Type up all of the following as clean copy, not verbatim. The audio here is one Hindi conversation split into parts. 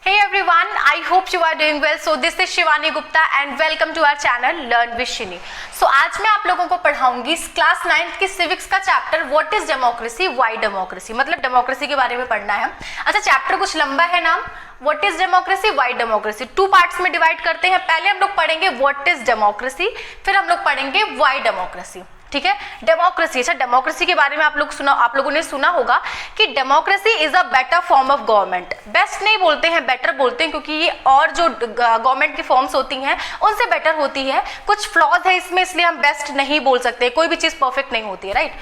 Hey everyone, I hope you are doing well. So this is Shivani Gupta and welcome to our channel Learn with Shini. So आज मैं आप लोगों को पढ़ाऊंगी क्लास 9th की सिविक्स का chapter what is democracy, why democracy, मतलब डेमोक्रेसी के बारे में पढ़ना है। अच्छा, चैप्टर कुछ लंबा है नाम what is democracy, why democracy. 2 parts में डिवाइड करते हैं। पहले हम लोग पढ़ेंगे व्हाट इज डेमोक्रेसी, फिर हम लोग पढ़ेंगे व्हाई डेमोक्रेसी। ठीक है, डेमोक्रेसी। अच्छा, डेमोक्रेसी के बारे में आप लोगों ने सुना होगा कि democracy is a better form of government. Best नहीं बोलते हैं, बेटर बोलते हैं, क्योंकि ये और जो गवर्नमेंट की फॉर्म्स होती हैं उनसे बेटर होती है। कुछ फ्लॉज है इसमें, इसलिए हम बेस्ट नहीं बोल सकते। कोई भी चीज परफेक्ट नहीं होती है, right.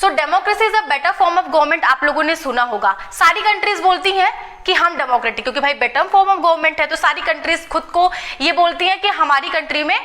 So democracy is a better form of government, आप लोगों ने सुना होगा। सारी कंट्रीज बोलती हैं कि हम डेमोक्रेटिक, क्योंकि भाई बेटर फॉर्म ऑफ गवर्नमेंट है, तो सारी कंट्रीज खुद को ये बोलती हैं कि हमारी कंट्री में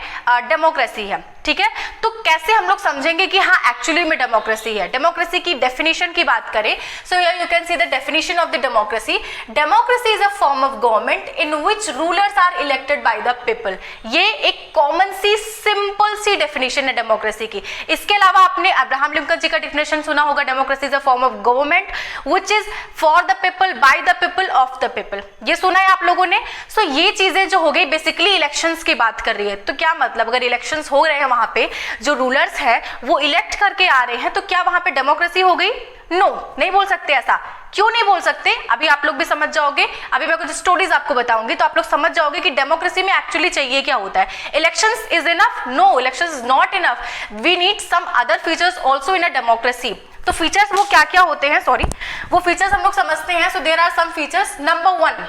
डेमोक्रेसी है। ठीक है, तो कैसे हम लोग समझेंगे कि हाँ एक्चुअली में डेमोक्रेसी है। डेमोक्रेसी की डेफिनेशन की बात करें, so you can see the definition of the democracy. Democracy is a form of government in which rulers are elected by the people. ये एक कॉमन सी सिंपल सी डेफिनेशन है डेमोक्रेसी की। इसके अलावा आपने अब्राहम लिंकन जी का डेफिनेशन सुना होगा, democracy is a form of government which is for the people, bye the people, of the people. ये सुना है आप लोगों ने। सो ये चीजें जो हो गई बेसिकली इलेक्शंस की बात कर रही है। तो क्या मतलब, अगर इलेक्शंस हो रहे हैं, वहां पे जो रूलर्स है वो इलेक्ट करके आ रहे हैं, तो क्या वहां पे डेमोक्रेसी हो गई? नो, नहीं बोल सकते ऐसा। क्यों नहीं बोल सकते, अभी आप लोग भी समझ जाओगे। अभी मैं कुछ स्टोरीज आपको बताऊंगी तो आप लोग समझ जाओगे कि डेमोक्रेसी में एक्चुअली चाहिए क्या होता है। Elections is enough? No, elections is not enough. We need some other features also in a democracy. तो फीचर्स वो क्या क्या होते हैं, सॉरी, वो फीचर्स हम लोग समझते हैं। So there are some features. Number 1,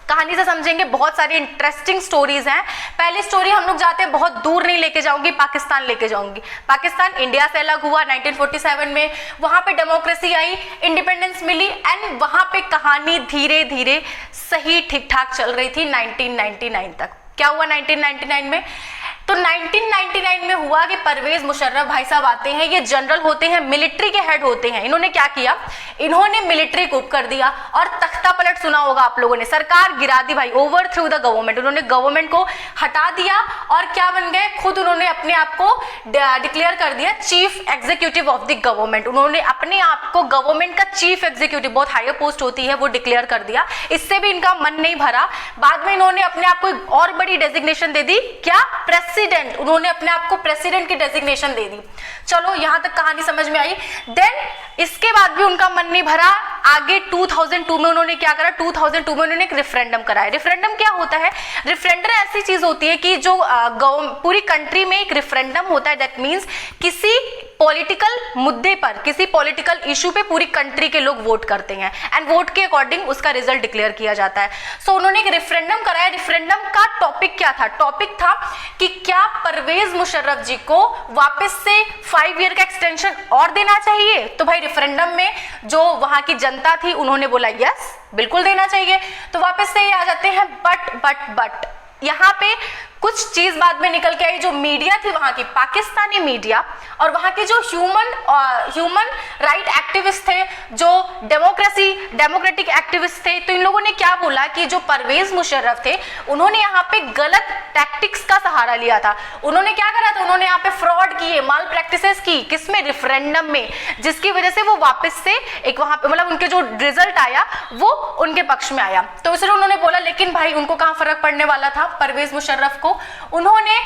कहानी से समझेंगे। बहुत सारी इंटरेस्टिंग स्टोरीज हैं। पहली स्टोरी हम लोग जाते हैं, बहुत दूर नहीं लेके जाऊंगी, पाकिस्तान लेके जाऊंगी। पाकिस्तान इंडिया से अलग हुआ 1947 में, वहां पे डेमोक्रेसी आई, इंडिपेंडेंस मिली, एंड वहां पे कहानी धीरे धीरे सही ठीक ठाक चल रही थी 1999 तक। क्या हुआ 1999 में? तो 1999 में हुआ कि परवेज मुशर्रफ भाई साहब आते हैं, ये जनरल होते हैं, मिलिट्री के हेड होते हैं। इन्होंने क्या किया, इन्होंने मिलिट्री कूप कर दिया और तख्ता पलट सुना होगा आप लोगों ने, सरकार गिरा दी भाई, ओवर थ्रू द गवर्नमेंट। उन्होंने गवर्नमेंट को हटा दिया और क्या बन गए, खुद उन्होंने अपने आप को डिक्लेयर कर दिया chief executive of the government. उन्होंने अपने आप को गवर्नमेंट का चीफ एग्जीक्यूटिव, बहुत हायर पोस्ट होती है, वो डिक्लेयर कर दिया। इससे भी इनका मन नहीं भरा, बाद में इन्होंने अपने आप को और बड़ी डेजिग्नेशन दे दी, क्या, प्रेसिडेंट। उन्होंने अपने आप को प्रेसिडेंट की डेजिग्नेशन दे दी। चलो यहां तक कहानी समझ में आई। देन इसके बाद भी उनका मन नहीं भरा, आगे 2002 में उन्होंने क्या करा, 2002 में उन्होंने एक रेफरेंडम कराया। रेफरेंडम क्या होता है? रेफरेंडम ऐसी चीज होती है कि जो पूरी कंट्री में एक रेफरेंडम होता है। दैट मीन्स किसी पॉलिटिकल मुद्दे पर, किसी पॉलिटिकल इशू पे पूरी कंट्री के लोग वोट करते हैं एंड वोट के अकॉर्डिंग उसका रिजल्ट डिक्लेयर किया जाता है। सो उन्होंने एक रेफरेंडम कराया। रेफरेंडम का टॉपिक क्या था? टॉपिक था कि क्या परवेज मुशर्रफ जी को वापस से 5 ईयर का एक्सटेंशन और देना चाहिए? तो भाई रेफरेंडम में जो वहां की जनता थी उन्होंने बोला यस, बिल्कुल देना चाहिए। तो वापस से ये आ जाते हैं बट यहाँ पे कुछ चीज बाद में निकल के आई। जो मीडिया थी वहां की, पाकिस्तानी मीडिया, और वहां के जो ह्यूमन राइट एक्टिविस्ट थे, जो डेमोक्रेटिक एक्टिविस्ट थे, तो इन लोगों ने क्या बोला कि जो परवेज मुशर्रफ थे उन्होंने यहाँ पे गलत टैक्टिक्स का सहारा लिया था। उन्होंने क्या करा था, उन्होंने यहाँ पे फ्रॉड किए, माल प्रैक्टिसेस की, किसमें, रेफरेंडम में, जिसकी वजह से वो वापस से एक वहां पे मतलब उनके जो रिजल्ट आया वो उनके पक्ष में आया। तो इसलिए उन्होंने बोला, लेकिन भाई उनको कहाँ फर्क पड़ने वाला था परवेज मुशर्रफ को। उन्होंने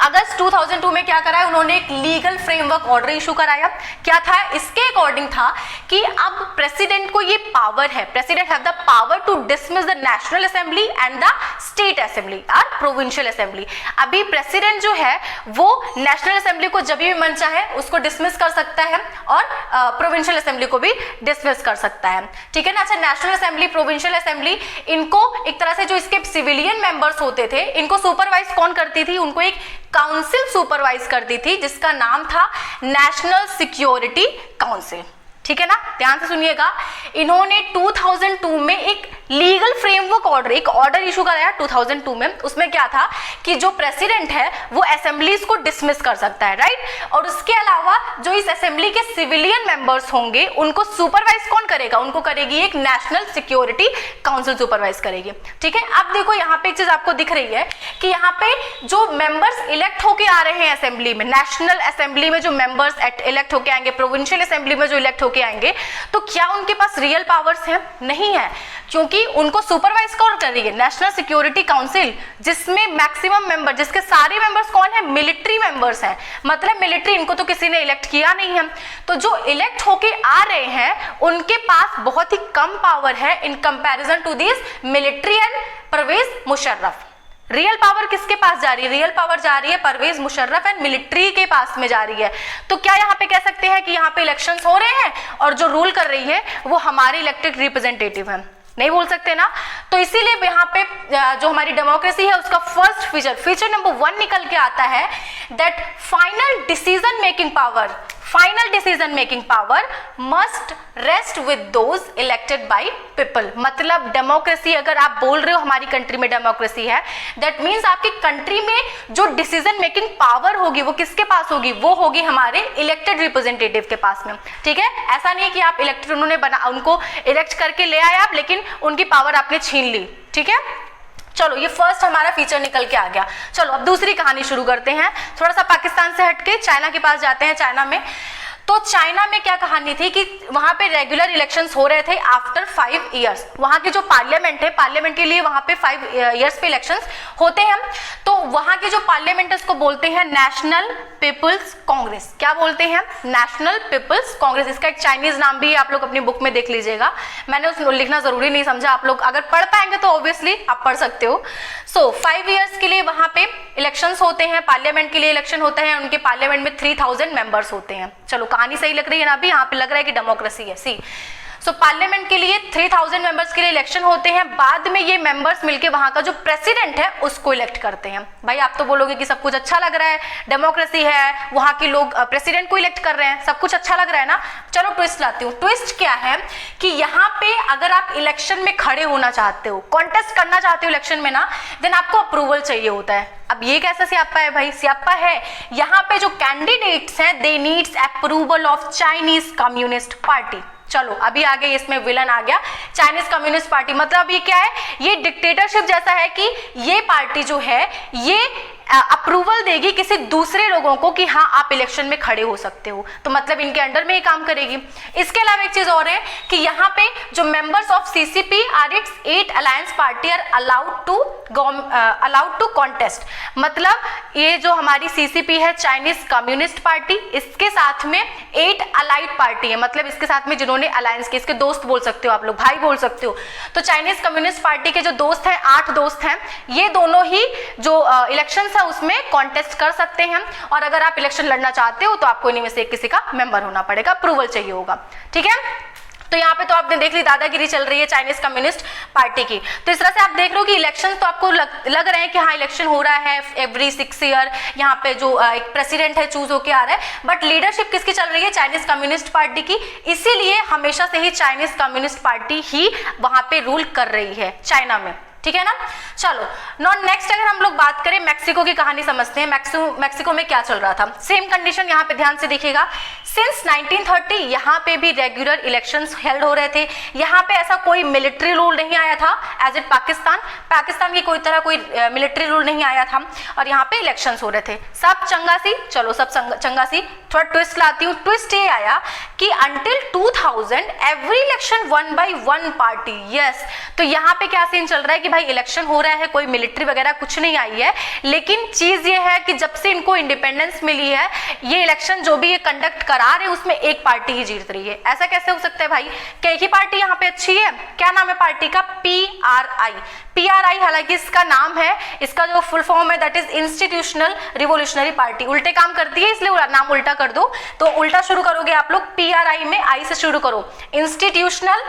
अगस्त 2002 में क्या कराया, उन्होंने एक लीगल फ्रेमवर्क ऑर्डर इशू कराया। क्या था? इसके अकॉर्डिंग था कि अब प्रेसिडेंट को ये पावर है, president have the power to dismiss the national assembly and the state assembly और प्रोविंशियल असेंबली। अभी प्रेसिडेंट जो है वो नेशनल असेंबली को जब भी मन चाहे उसको डिसमिस कर सकता है और प्रोविंशियल असेंबली को भी डिसमिस कर सकता है। ठीक है ना। अच्छा, नेशनल असेंबली, प्रोविंशियल असेंबली, इनको एक तरह से जो इसके सिविलियन मेंबर्स होते थे, इनको सुपरवाइज कौन करती थी? उनको एक काउंसिल सुपरवाइज करती थी जिसका नाम था नेशनल सिक्योरिटी काउंसिल। ठीक है ना, ध्यान से सुनिएगा। इन्होंने 2002 में एक लीगल फ्रेमवर्क ऑर्डर, एक ऑर्डर इशू कराया 2002 में। उसमें क्या था कि जो प्रेसिडेंट है वो असेंबलीज को डिसमिस कर सकता है, राइट। और उसके अलावा जो इस असेंबली के सिविलियन मेंबर्स होंगे उनको सुपरवाइज कौन करेगा? उनको करेगी एक नेशनल सिक्योरिटी काउंसिल सुपरवाइज करेगी। ठीक है। अब देखो यहाँ पे एक चीज आपको दिख रही है कि यहाँ पे जो मेंबर्स इलेक्ट होके आ रहे हैं असेंबली में, नेशनल असेंबली में जो मेंबर्स इलेक्ट होके आएंगे, प्रोविंशियल असेंबली में जो इलेक्ट होके आएंगे, तो क्या उनके पास रियल पावर्स हैं? नहीं है, क्योंकि उनको सुपरवाइज कौन कर रही है? नेशनल सिक्योरिटी काउंसिल, जिसमें मैक्सिमम मेंबर, जिसके सारे मेंबर्स कौन है? मिलिट्री मेंबर्स हैं। मतलब मिलिट्री, इनको तो किसी ने इलेक्ट किया नहीं है, तो जो इलेक्ट होके आ रहे हैं उनके पास बहुत ही कम पावर है in comparison to this military and Pervez Musharraf. Real power किसके पास जा रही है? रियल पावर जा रही है परवेज मुशर्रफ एंड मिलिट्री के पास में जा रही है। तो क्या यहाँ पे कह सकते हैं कि यहाँ पे इलेक्शंस हो रहे हैं और जो रूल कर रही है वो हमारी इलेक्टेड रिप्रेजेंटेटिव है? नहीं बोल सकते ना। तो इसीलिए यहाँ पे जो हमारी डेमोक्रेसी है उसका फर्स्ट फीचर नंबर 1 निकल के आता है that final decision making power must rest with those elected by people. मतलब डेमोक्रेसी, अगर आप बोल रहे हो हमारी कंट्री में डेमोक्रेसी है, दैट मीन्स आपकी कंट्री में जो डिसीजन मेकिंग पावर होगी वो किसके पास होगी? वो होगी हमारे इलेक्टेड रिप्रेजेंटेटिव के पास में। ठीक है, ऐसा नहीं है कि आप इलेक्टेड, उनको इलेक्ट करके ले आए आप, लेकिन उनकी पावर आपने छीन ली। ठीक है, चलो ये फर्स्ट हमारा फीचर निकल के आ गया। चलो अब दूसरी कहानी शुरू करते हैं। थोड़ा सा पाकिस्तान से हटके चाइना के पास जाते हैं। चाइना में, तो चाइना में क्या कहानी थी कि वहां पे रेगुलर इलेक्शंस हो रहे थे आफ्टर 5 इयर्स। वहां की जो पार्लियामेंट है, पार्लियामेंट के लिए वहां पे 5 इयर्स पे इलेक्शंस होते हैं। तो वहां के जो पार्लियामेंट को बोलते हैं नेशनल पीपल्स कांग्रेस। क्या बोलते हैं? National People's Congress. इसका एक चाइनीज नाम भी आप लोग अपनी बुक में देख लीजिएगा, मैंने उसको लिखना जरूरी नहीं समझा। आप लोग अगर पढ़ पाएंगे तो ऑब्वियसली आप पढ़ सकते हो। सो 5 इयर्स के लिए वहां पे इलेक्शंस होते हैं, पार्लियामेंट के लिए इलेक्शन होता है। उनके पार्लियामेंट में 3000 मेंबर्स होते हैं। चलो कहानी सही लग रही है ना? अभी यहाँ पे लग रहा है कि डेमोक्रेसी है। सी, सो पार्लियामेंट के लिए 3000 मेंबर्स के लिए इलेक्शन होते हैं। बाद में ये मेंबर्स मिलके वहां का जो प्रेसिडेंट है उसको इलेक्ट करते हैं। भाई आप तो बोलोगे कि सब कुछ अच्छा लग रहा है, डेमोक्रेसी है, वहां के लोग प्रेसिडेंट को इलेक्ट कर रहे हैं, सब कुछ अच्छा लग रहा है ना। चलो ट्विस्ट लाती हूँ। ट्विस्ट क्या है कि यहाँ पे अगर आप इलेक्शन में खड़े होना चाहते हो, कॉन्टेस्ट करना चाहते हो इलेक्शन में ना, देन आपको अप्रूवल चाहिए होता है। अब ये कैसा स्यापा है भाई? स्यापा है, यहाँ पे जो कैंडिडेट्स हैं दे needs approval of Chinese communist party. चलो अभी आगे इसमें विलन आ गया, चाइनीज कम्युनिस्ट पार्टी। मतलब ये क्या है? ये डिक्टेटरशिप जैसा है कि ये पार्टी जो है ये अप्रूवल देगी किसी दूसरे लोगों को कि हाँ आप इलेक्शन में खड़े हो सकते हो, तो मतलब इनके अंडर में ये काम करेगी। इसके अलावा एक चीज और है कि यहाँ पे जो members of CCP are its 8 alliance party are allowed to contest. मतलब ये जो हमारी सीसीपी है चाइनीज कम्युनिस्ट पार्टी, इसके साथ में 8 अलाइड पार्टी है, मतलब इसके साथ में जिन्होंने अलायंस के, इसके दोस्त बोल सकते हो आप लोग, भाई बोल सकते हो। तो चाइनीज कम्युनिस्ट पार्टी के जो दोस्त हैं, 8 दोस्त हैं, ये दोनों ही जो इलेक्शन उसमें कॉन्टेस्ट कर सकते हैं। और अगर आप इलेक्शन लड़ना चाहते हो तो आपको इन्हीं में से किसी का मेंबर होना पड़ेगा, अप्रूवल चाहिए होगा। ठीक है, तो यहाँ पे तो आपने देख ली दादागिरी चल रही है चाइनीज कम्युनिस्ट पार्टी की। तो इस तरह से आप देख लो कि इलेक्शन तो आपको लग रहे हैं कि हाँ इलेक्शन हो रहा है एवरी 6 ईयर, यहाँ पे जो एक प्रेसिडेंट है चूज होके आ रहा है, बट लीडरशिप किसकी चल रही है? चाइनीज कम्युनिस्ट पार्टी की। इसीलिए हमेशा से ही चाइनीज कम्युनिस्ट पार्टी ही वहां पे रूल कर रही है चाइना में। ठीक है ना। चलो नॉन नेक्स्ट अगर हम लोग बात करें मैक्सिको की कहानी समझते हैं। मैक्सिको में क्या चल रहा था, सेम कंडीशन यहाँ पे ध्यान से देखिएगा। सिंस 1930 यहाँ पे भी रेगुलर इलेक्शंस हेल्ड हो रहे थे। यहाँ पे ऐसा कोई मिलिट्री रूल नहीं आया था एज इट पाकिस्तान की कोई तरह कोई मिलिट्री रूल नहीं आया था और यहाँ पे इलेक्शंस हो रहे थे। सब चंगासी, चलो सब चंगासी। थोड़ा ट्विस्ट लाती हूँ। ट्विस्ट ये आया कि until 2000 every election 1 by 1 party. Yes, तो यहाँ पे क्या सीन चल रहा है कि भाई इलेक्शन हो रहा है, कोई मिलिट्री वगैरह कुछ नहीं आई है, लेकिन चीज ये है कि जब से इनको इंडिपेंडेंस मिली है ये इलेक्शन जो भी ये कंडक्ट करा रहे उसमें एक पार्टी ही जीत रही है। ऐसा कैसे हो सकता है भाई? क्या एक ही पार्टी यहाँ पे अच्छी है? क्या नाम है पार्टी का? PRI। हालांकि इसका नाम है, इसका जो फुल फॉर्म है that is institutional revolutionary party. उल्टे काम करती है इसलिए नाम उल्टा कर दो, तो उल्टा शुरू करोगे आप लोग, PRI में आई से शुरू करो, इंस्टीट्यूशनल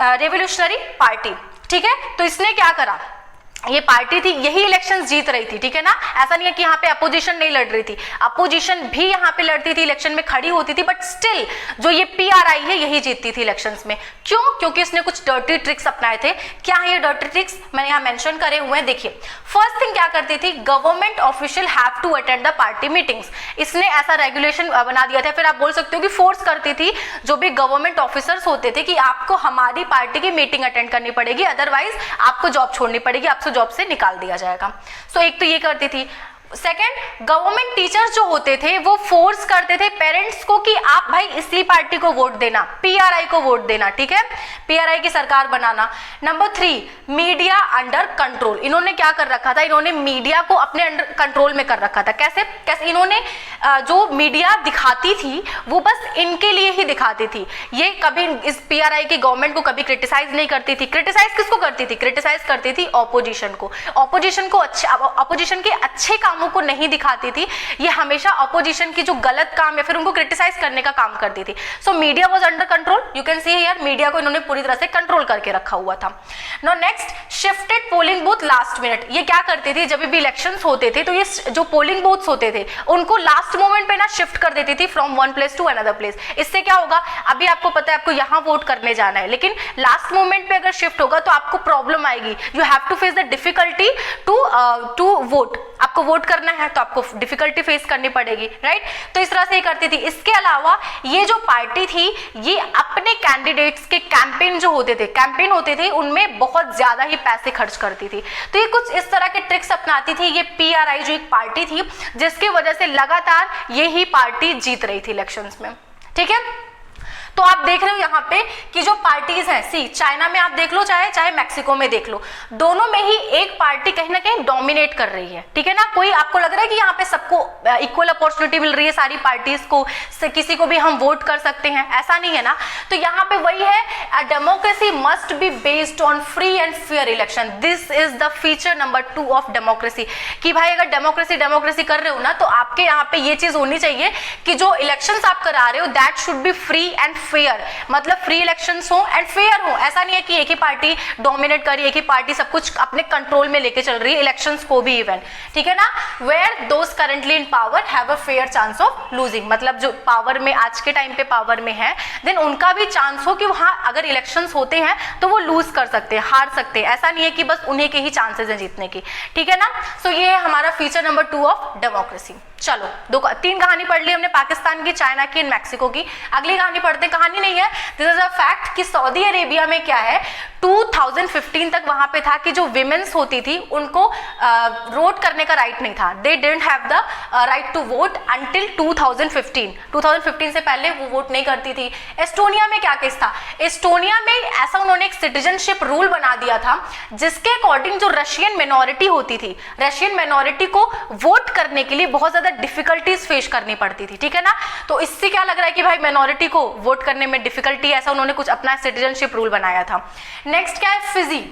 रिवोल्यूशनरी पार्टी। ठीक है, तो इसने क्या करा, ये पार्टी थी यही इलेक्शंस जीत रही थी। ठीक है ना, ऐसा नहीं है कि यहाँ पे अपोजिशन नहीं लड़ रही थी, अपोजिशन भी यहाँ पे लड़ती थी, इलेक्शन में खड़ी होती थी, बट स्टिल जो ये PRI है यही जीतती थी इलेक्शंस में। क्यों? क्योंकि इसने कुछ डर्टी ट्रिक्स अपनाए थे। क्या है ये डर्टी ट्रिक्स? मैंने यहाँ मेंशन करे हुए हैं, देखिए। फर्स्ट थिंग क्या करती थी, government official have to attend the party meetings. इसने ऐसा रेगुलेशन बना दिया था, फिर आप बोल सकते हो कि फोर्स करती थी जो भी गवर्नमेंट ऑफिसर्स होते थे कि आपको हमारी पार्टी की मीटिंग अटेंड करनी पड़ेगी, अदरवाइज आपको जॉब छोड़नी पड़ेगी, आपको जॉब से निकाल दिया जाएगा। सो एक तो ये करती थी। सेकेंड, गवर्नमेंट टीचर जो होते थे वो फोर्स करते थे पेरेंट्स को कि आप भाई इसी पार्टी को वोट देना, पीआरआई को वोट देना, ठीक है, पीआरआई की सरकार बनाना। Number 3, media under control. इन्होंने क्या कर रखा था, इन्होंने मीडिया को अपने अंडर कंट्रोल में कर रखा था। कैसे कैसे इन्होंने जो मीडिया दिखाती थी वो बस इनके लिए ही दिखाती थी, ये कभी इस पीआरआई की गवर्नमेंट को कभी क्रिटिसाइज नहीं करती थी। क्रिटिसाइज किसको करती थी, क्रिटिसाइज करती थी ऑपोजिशन को। ऑपोजिशन के अच्छे कामों को नहीं दिखाती थी, ये हमेशा ऑपोजिशन की जो गलत काम या फिर उनको क्रिटिसाइज करने का काम करती थी। So media was under control, you can see here, media को इन्होंने पूरी तरह से कंट्रोल करके रखा हुआ था। Now next, shifted polling booth last minute. ये क्या करती थी, जब भी इलेक्शंस होते थे तो ये जो पोलिंग बूथ्स होते थे उनको लास्ट मोमेंट पे ना शिफ्ट कर देती थी from one place to another place. इससे क्या होगा, अभी आपको पता है आपको यहाँ वोट करने जाना है, लेकिन लास्ट मोमेंट पे अगर शिफ्ट होगा तो आपको प्रॉब्लम आएगी, you have to face the difficulty to vote. आपको वोट करना है तो आपको डिफिकल्टी फेस करनी पड़ेगी, राइट। तो इस तरह से ही करती थी। इसके अलावा ये जो पार्टी थी ये अपने कैंडिडेट्स के कैंपेन होते थे उनमें बहुत ज्यादा ही पैसे खर्च करती थी। तो ये कुछ इस तरह के ट्रिक्स अपनाती थी ये पीआरआई जो एक पार्टी थी, जिसकी वजह से लगातार यही पार्टी जीत रही थी इलेक्शंस में, ठीक है। तो आप देख रहे हो यहाँ पे कि जो पार्टीज हैं, सी चाइना में आप देख लो चाहे मैक्सिको में देख लो, दोनों में ही एक पार्टी कहीं ना कहीं डोमिनेट कर रही है, ठीक है ना। कोई आपको लग रहा है कि यहाँ पे सबको इक्वल अपॉर्चुनिटी मिल रही है, सारी पार्टीज को, किसी को भी हम वोट कर सकते हैं, ऐसा नहीं है ना। तो यहाँ पे वही है, democracy must be based on free and fair election. This is the feature number 2 of democracy, कि भाई अगर डेमोक्रेसी कर रहे हो ना तो आपके यहाँ पे ये चीज होनी चाहिए कि जो इलेक्शंस आप करा रहे हो that should be free and fair, मतलब फ्री इलेक्शंस हो एंड फेयर हो। ऐसा नहीं है कि एक ही पार्टी डोमिनेट कर रही है, एक ही पार्टी सब कुछ अपने कंट्रोल में लेके चल रही है, इलेक्शंस को भी इवन, ठीक है ना। Where those currently in power have a fair chance of losing, मतलब जो पावर में आज के टाइम पे पावर में है, देन उनका भी चांस हो कि वहां अगर इलेक्शंस होते हैं तो वो लूज कर सकते हैं, हार सकते हैं। ऐसा नहीं है कि बस उन्हीं के ही चांसेस हैं जीतने की, ठीक है ना। सो ये है हमारा फीचर नंबर 2 ऑफ डेमोक्रेसी। चलो 3 कहानी पढ़ ली हमने, पाकिस्तान की, चाइना की, मैक्सिको की। अगली कहानी पढ़ते, कहानी नहीं है, दिस इज अ फैक्ट कि सऊदी अरेबिया में क्या है, 2015 तक वहां पे था कि जो विमेन्स होती थी उनको वोट करने का राइट नहीं था, they didn't have the right to vote until 2015 से पहले वो वोट नहीं करती थी। एस्टोनिया में क्या केस था, एस्टोनिया में ऐसा उन्होंने एक सिटीजनशिप रूल बना दिया था जिसके अकॉर्डिंग जो रशियन मिनोरिटी होती थी, रशियन मिनोरिटी को वोट करने के लिए बहुत ज्यादा डिफिकल्टीज फेस करनी पड़ती थी, ठीक है ना। तो इससे क्या लग रहा है कि भाई मिनोरिटी को वोट करने में डिफिकल्टी, ऐसा उन्होंने कुछ अपना सिटीजनशिप रूल बनाया था। नेक्स्ट क्या है, Fiji.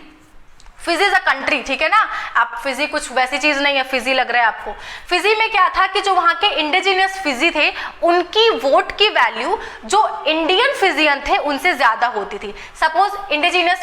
Fiji is a country, ठीक है ना। आप फिजी कुछ वैसी चीज नहीं है, फिजी लग रहा है आपको। फिजी में क्या था कि जो वहां के इंडिजिनियस फिजी थे उनकी वोट की वैल्यू जो इंडियन फिजियन थे उनसे ज्यादा होती थी। सपोज इंडिजिनियस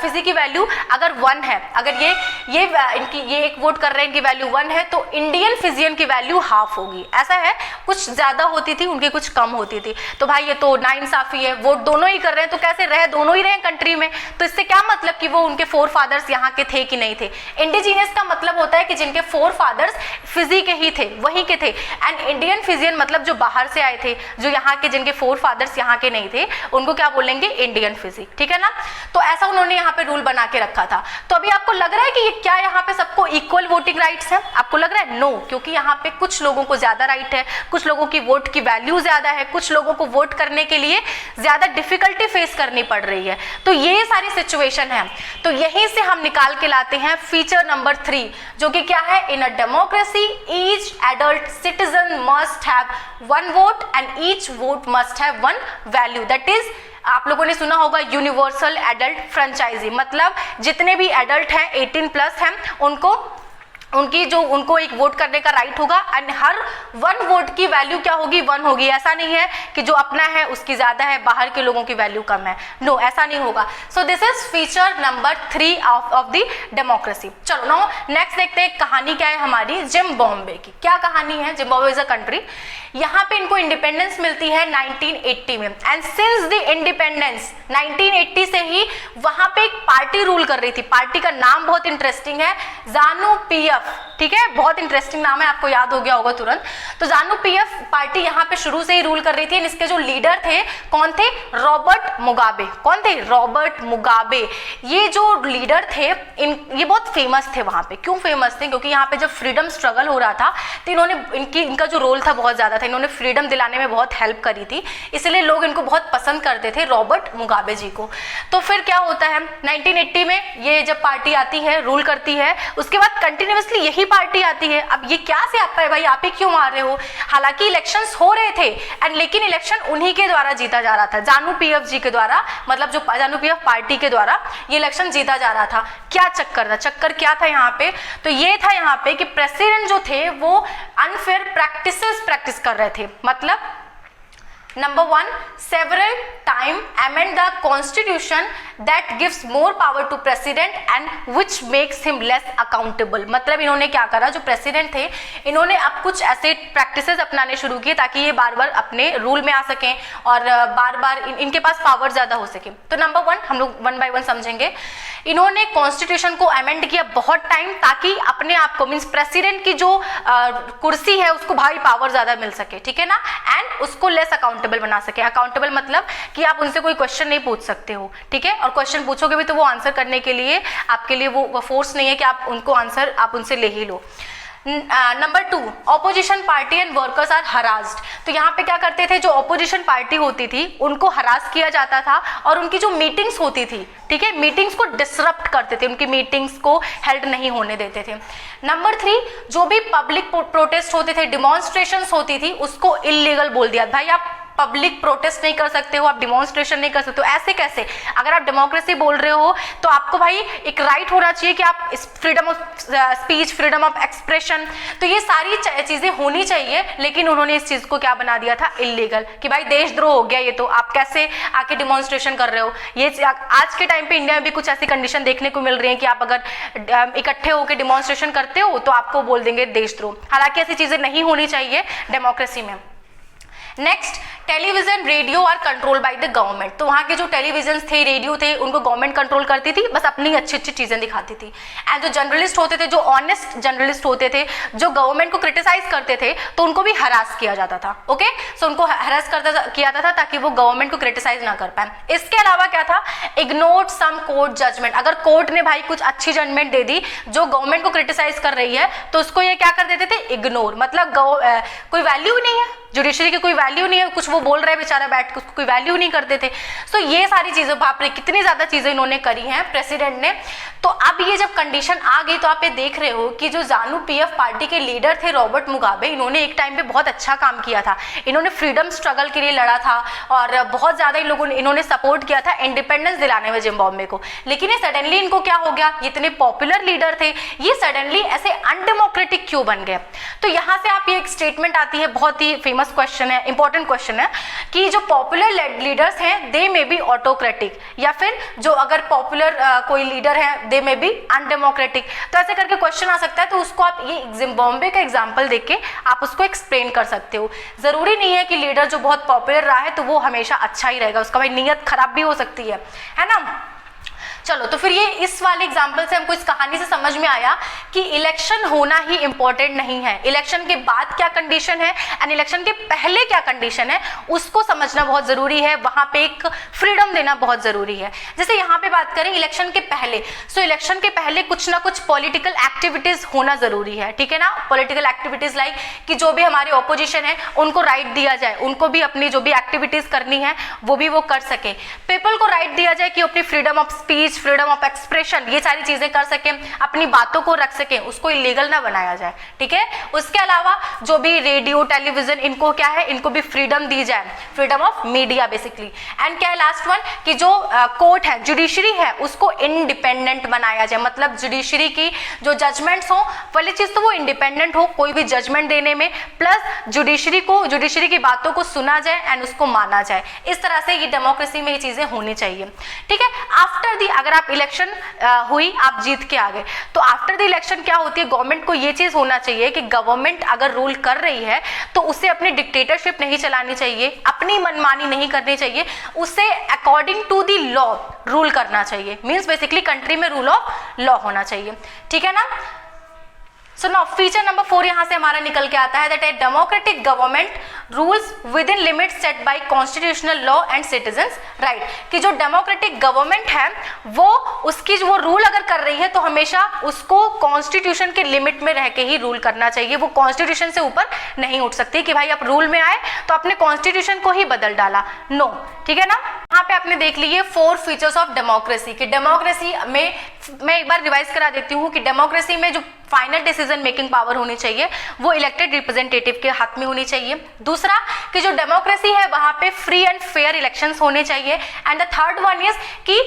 फिजी की वैल्यू अगर 1 है, अगर ये एक वोट कर रहे हैं, इनकी वैल्यू 1 है, तो इंडियन फिजियन की वैल्यू हाफ होगी। ऐसा है, कुछ ज्यादा होती थी उनकी, कुछ कम होती थी। तो भाई ये तो नाइंसाफी है, वोट दोनों ही कर रहे हैं तो कैसे रहे, दोनों ही रहे कंट्री में। तो इससे क्या मतलब कि वो उनके फोर फादर्स यहाँ के थे कि नहीं थे। इंडिजीनियस का मतलब होता है कि जिनके फोर फादर्स फिजी के ही थे, वहीं के थे। एंड इंडियन फिजियन मतलब जो बाहर से आए थे, जो यहाँ के, जिनके फोर फादर्स यहाँ के नहीं थे, उनको क्या बोलेंगे, इंडियन फिजी, ठीक है ना। तो ऐसा उन्होंने यहाँ पे रूल बना के रखा था। तो अभी आपको लग रहा है कि क्या यहाँ पे सबको इक्वल वोटिंग राइट्स है? आपको लग रहा है नो, क्योंकि यहाँ पे कुछ लोगों को ज्यादा राइट है, कुछ लोगों की वोट की वैल्यू ज्यादा है, कुछ लोगों को वोट करने के लिए ज्यादा डिफिकल्टी फेस करनी पड़ रही है। तो ये सारी सिचुएशन है। तो यहीं से हम निकाल के लाते हैं फीचर नंबर 3, जो कि क्या है, in a democracy each adult citizen must have 1 vote and each vote must have 1 value. That is, आप लोगों ने सुना होगा यूनिवर्सल एडल्ट फ्रेंचाइजी, मतलब जितने भी एडल्ट हैं 18+ हैं उनको एक वोट करने का राइट होगा एंड हर 1 वोट की वैल्यू क्या होगी, 1 होगी। ऐसा नहीं है कि जो अपना है उसकी ज्यादा है, बाहर के लोगों की वैल्यू कम है, नो, ऐसा नहीं होगा। So this is feature number 3 of the democracy. चलो नाउ नेक्स्ट देखते हैं कहानी क्या है हमारी जिम्बाब्वे की। क्या कहानी है, जिम्बाब्वे इज अ कंट्री। यहाँ पे इनको इंडिपेंडेंस मिलती है 1980 में एंड सिंस द इंडिपेंडेंस 1980 से ही वहां पे एक पार्टी रूल कर रही थी। पार्टी का नाम बहुत इंटरेस्टिंग है, ZANU-PF। पीएफ, ठीक है, बहुत इंटरेस्टिंग नाम है, आपको याद हो गया होगा तुरंत। तो जानु पीएफ पार्टी यहाँ पे शुरू से ही रूल कर रही थी। इसके जो लीडर थे कौन थे? Robert Mugabe. कौन थे? Robert Mugabe. ये जो लीडर थे ये बहुत फेमस थे वहां पे। क्यों फेमस थे? क्योंकि यहाँ पे जब फ्रीडम स्ट्रगल हो रहा था तो इन्होंने इनका जो रोल था बहुत ज्यादा था, इन्होंने फ्रीडम दिलाने में बहुत हेल्प करी थी, इसलिए लोग इनको बहुत पसंद करते थे, रॉबर्ट मुगाबे जी को। तो फिर क्या होता है 1980 में ये जब पार्टी आती है, रूल करती है, उसके बाद कंटिन्यूअसली यही पार्टी आती है। अब ये क्या से आपका है भाई, आप ही क्यों मार रहे हो? हालांकि इलेक्शंस हो रहे थे एंड लेकिन इलेक्शन उन्हीं के द्वारा जीता जा रहा था, जानु पीएफ जी के द्वारा, मतलब जो जानु पीएफ पार्टी के द्वारा ये इलेक्शन जीता जा रहा था। क्या चक्कर था? चक्कर क्या था यहाँ पे? तो ये था यहाँ पे कि प्रेसिडेंट जो थे वो अनफेयर प्रैक्टिसेस प्रैक्टिस कर रहे थे। मतलब Number 1, several time amend the constitution that gives more power to president and which makes him less accountable। मतलब इन्होंने क्या करा, जो प्रेसिडेंट थे इन्होंने अब कुछ ऐसे प्रैक्टिसेस अपनाने शुरू किए ताकि ये बार बार अपने रूल में आ सकें और बार बार इनके पास पावर ज्यादा हो सके। तो नंबर 1 हम लोग 1 by 1 समझेंगे। इन्होंने कॉन्स्टिट्यूशन को अमेंड किया बहुत टाइम ताकि अपने आप को मीन्स प्रेसिडेंट की जो कुर्सी है उसको भारी पावर ज्यादा मिल सके, ठीक है ना, एंड उसको लेस अकाउंटेबल बना सके। अकाउंटेबल मतलब कि आप उनसे कोई क्वेश्चन नहीं पूछ सकते हो, ठीक है, और क्वेश्चन पूछोगे भी तो वो आंसर करने के लिए आपके लिए वो फोर्स नहीं है कि आप उनको आंसर आप उनसे ले ही लो। Number 2, opposition party and workers are harassed. तो यहाँ पे क्या करते थे, जो ऑपोजिशन पार्टी होती थी उनको हरास किया जाता था और उनकी जो मीटिंग्स होती थी, ठीक है, मीटिंग्स को डिसरप्ट करते थे, उनकी मीटिंग्स को हेल्ड नहीं होने देते थे। नंबर 3, जो भी पब्लिक प्रोटेस्ट होते थे, डिमॉन्स्ट्रेशंस होती थी, उसको इलीगल बोल दिया। भाई आप पब्लिक प्रोटेस्ट नहीं कर सकते हो, आप डिमॉन्स्ट्रेशन नहीं कर सकते हो, ऐसे कैसे? अगर आप डेमोक्रेसी बोल रहे हो तो आपको भाई एक राइट होना चाहिए कि आप freedom of speech, freedom of expression, तो ये सारी चीजें होनी चाहिए। लेकिन उन्होंने इस चीज को क्या बना दिया था? इलीगल, कि भाई देशद्रोह हो गया ये, तो आप कैसे आके डिमॉन्स्ट्रेशन कर रहे हो? ये आज के टाइम पे इंडिया में भी कुछ ऐसी कंडीशन देखने को मिल रही है कि आप अगर इकट्ठे होकर डिमॉन्स्ट्रेशन करते हो तो आपको बोल देंगे देशद्रोह। हालांकि ऐसी चीजें नहीं होनी चाहिए डेमोक्रेसी में। Next, television radio are control by the government. तो वहाँ के जो टेलीविजन थे, रेडियो थे, उनको गवर्नमेंट कंट्रोल करती थी, बस अपनी अच्छी अच्छी चीजें दिखाती थी। एंड जो जर्नलिस्ट होते थे, जो ऑनेस्ट जर्नलिस्ट होते थे, जो गवर्नमेंट को क्रिटिसाइज करते थे, तो उनको भी हरास किया जाता था। ओके, सो उनको हरास किया जाता था ताकि वो गवर्नमेंट को क्रिटिसाइज ना कर पाए। इसके अलावा क्या था? इग्नोर सम कोर्ट जजमेंट। अगर कोर्ट ने भाई कुछ अच्छी जजमेंट दे दी जो गवर्नमेंट को क्रिटिसाइज कर रही है, तो उसको ये क्या कर देते थे? इग्नोर। मतलब कोई वैल्यू नहीं है, जुडिशरी की कोई वैल्यू नहीं है, कुछ वो बोल रहे हैं बेचारा बैठ के, उसको कोई वैल्यू नहीं करते थे। सो ये सारी चीजें, बाप रे कितनी ज्यादा चीजें इन्होंने करी हैं प्रेसिडेंट ने। तो अब ये जब कंडीशन आ गई तो आप ये देख रहे हो कि जो जानु पीएफ पार्टी के लीडर थे रॉबर्ट मुगाबे, इन्होंने एक टाइम पे बहुत अच्छा काम किया था। इन्होंने फ्रीडम स्ट्रगल के लिए लड़ा था और बहुत ज्यादा इन लोगों ने इन्होंने सपोर्ट किया था इंडिपेंडेंस दिलाने में जिम्बाब्वे को। लेकिन ये सडनली इनको क्या हो गया? ये इतने पॉपुलर लीडर थे, ये सडनली ऐसे अनडेमोक्रेटिक क्यों बन गए? तो यहाँ से आप ये एक स्टेटमेंट आती है, बहुत ही फेमस क्वेश्चन है, इंपॉर्टेंट क्वेश्चन है, कि जो पॉपुलर लीडर्स हैं दे मे बी ऑटोक्रेटिक, या फिर जो अगर पॉपुलर कोई लीडर है दे मे बी अनडेमोक्रेटिक। तो ऐसे करके क्वेश्चन आ सकता है। तो उसको आप ये जिम्बाब्वे का एग्जांपल देख के आप उसको एक्सप्लेन कर सकते हो। जरूरी नहीं है कि लीडर जो बहुत पॉपुलर रहा है तो वो हमेशा अच्छा ही रहेगा, उसका भाई नीयत खराब भी हो सकती है ना। चलो, तो फिर ये इस वाले एग्जाम्पल से हमको इस कहानी से समझ में आया कि इलेक्शन होना ही इंपॉर्टेंट नहीं है, इलेक्शन के बाद क्या कंडीशन है एंड इलेक्शन के पहले क्या कंडीशन है उसको समझना बहुत जरूरी है। वहां पे एक फ्रीडम देना बहुत जरूरी है। जैसे यहाँ पे बात करें इलेक्शन के पहले, सो इलेक्शन के पहले कुछ ना कुछ पॉलिटिकल एक्टिविटीज होना जरूरी है, ठीक है ना। पॉलिटिकल एक्टिविटीज लाइक कि जो भी हमारे ऑपोजिशन है उनको राइट दिया जाए, उनको भी अपनी जो भी एक्टिविटीज करनी है वो भी वो कर सके। पीपल को राइट दिया जाए कि अपनी freedom of speech, freedom of expression, ये सारी चीजें कर सके, अपनी बातों को रख सके, उसको इलीगल ना बनाया जाए, ठीक है। उसके अलावा जो भी रेडियो, टेलीविजन, इनको क्या है, इनको भी फ्रीडम दी जाए, freedom of media basically. And क्या है लास्ट वन, कि जो कोर्ट है, जुडिशरी है, उसको इंडिपेंडेंट बनाया जाए। मतलब जुडिशरी की जो जजमेंट्स हो, पहली चीज तो वो इंडिपेंडेंट हो कोई भी जजमेंट देने में, प्लस जुडिशरी की बातों को सुना जाए एंड उसको माना जाए। इस तरह से ये डेमोक्रेसी में ये चीजें होनी चाहिए, ठीक है। आफ्टर दी, अगर आप इलेक्शन हुई, आप जीत के आ गए, तो आफ्टर द इलेक्शन क्या होती है, गवर्नमेंट को ये चीज होना चाहिए कि गवर्नमेंट अगर रूल कर रही है तो उसे अपनी डिक्टेटरशिप नहीं चलानी चाहिए, अपनी मनमानी नहीं करनी चाहिए, उसे according to the law rule करना चाहिए। मींस बेसिकली कंट्री में रूल ऑफ लॉ होना चाहिए, ठीक है ना। सो नाउ फीचर नंबर 4 यहाँ से हमारा निकल के आता है that a democratic government rules within limit set by constitutional law and citizens right, कि जो डेमोक्रेटिक गवर्नमेंट है वो उसकी जो रूल अगर कर रही है तो हमेशा उसको कॉन्स्टिट्यूशन के लिमिट में रह के ही रूल करना चाहिए, वो कॉन्स्टिट्यूशन से ऊपर नहीं उठ सकती कि भाई आप रूल में आए तो अपने कॉन्स्टिट्यूशन को ही बदल डाला, नो, ठीक है ना। यहाँ पे आपने देख लिए 4 फीचर्स ऑफ डेमोक्रेसी, कि डेमोक्रेसी में मैं एक बार रिवाइज करा देती हूँ कि डेमोक्रेसी में जो फाइनल डिसीजन मेकिंग पावर होनी चाहिए वो इलेक्टेड रिप्रेजेंटेटिव के हाथ में होनी चाहिए। दूसरा कि जो डेमोक्रेसी है वहां पे फ्री एंड फेयर इलेक्शंस होने चाहिए। And the third one is कि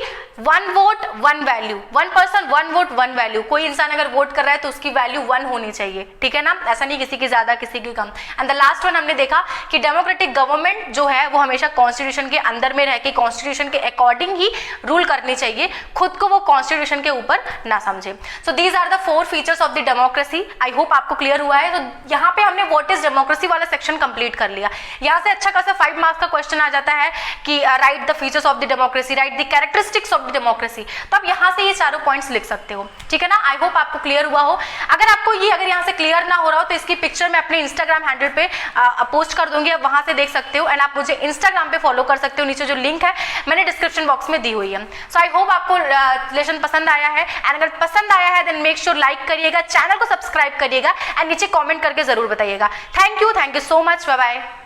1 vote 1 value, 1 person 1 vote 1 value, कोई इंसान अगर वोट कर रहा है तो उसकी वैल्यू 1 होनी चाहिए, ठीक है ना, ऐसा नहीं किसी की ज्यादा किसी की कम। एंड द लास्ट वन हमने देखा कि डेमोक्रेटिक गवर्नमेंट जो है वो हमेशा कॉन्स्टिट्यूशन के अंदर में रह के कॉन्स्टिट्यूशन के अकॉर्डिंग ही रूल करनी चाहिए, खुद को वो कॉन्स्टिट्यूशन के ऊपर ना समझे। So these are the 4 features of the democracy. I hope आपको क्लियर हुआ है। तो यहाँ पे हमने व्हाट इज डेमोक्रेसी वाला सेक्शन कंप्लीट कर लिया। यहाँ से अच्छा खासा 5 मार्क्स का क्वेश्चन आ जाता है कि right the features of the democracy, right the characteristics of the democracy, तो आप यहाँ से ये चारों पॉइंट्स लिख सकते हो, ठीक है ना। आई होप आपको क्लियर हुआ हो। अगर आपको ये अगर यहाँ से क्लियर ना हो रहा हो तो इसकी पिक्चर मैं अपने इंस्टाग्राम हैंडल पे पोस्ट कर दूंगी, आप वहां से देख सकते हो। एंड आप मुझे इंस्टाग्राम पे फॉलो कर सकते हो, नीचे जो लिंक है मैंने डिस्क्रिप्शन बॉक्स में दी हुई है। सो आई होप आपको लेसन पसंद आया है। एंड अगर पसंद आया है देन मेक श्योर लाइक करिएगा, चैनल को सब्सक्राइब करिएगा एंड नीचे कमेंट करके जरूर बताइएगा। Thank you so much, bye bye.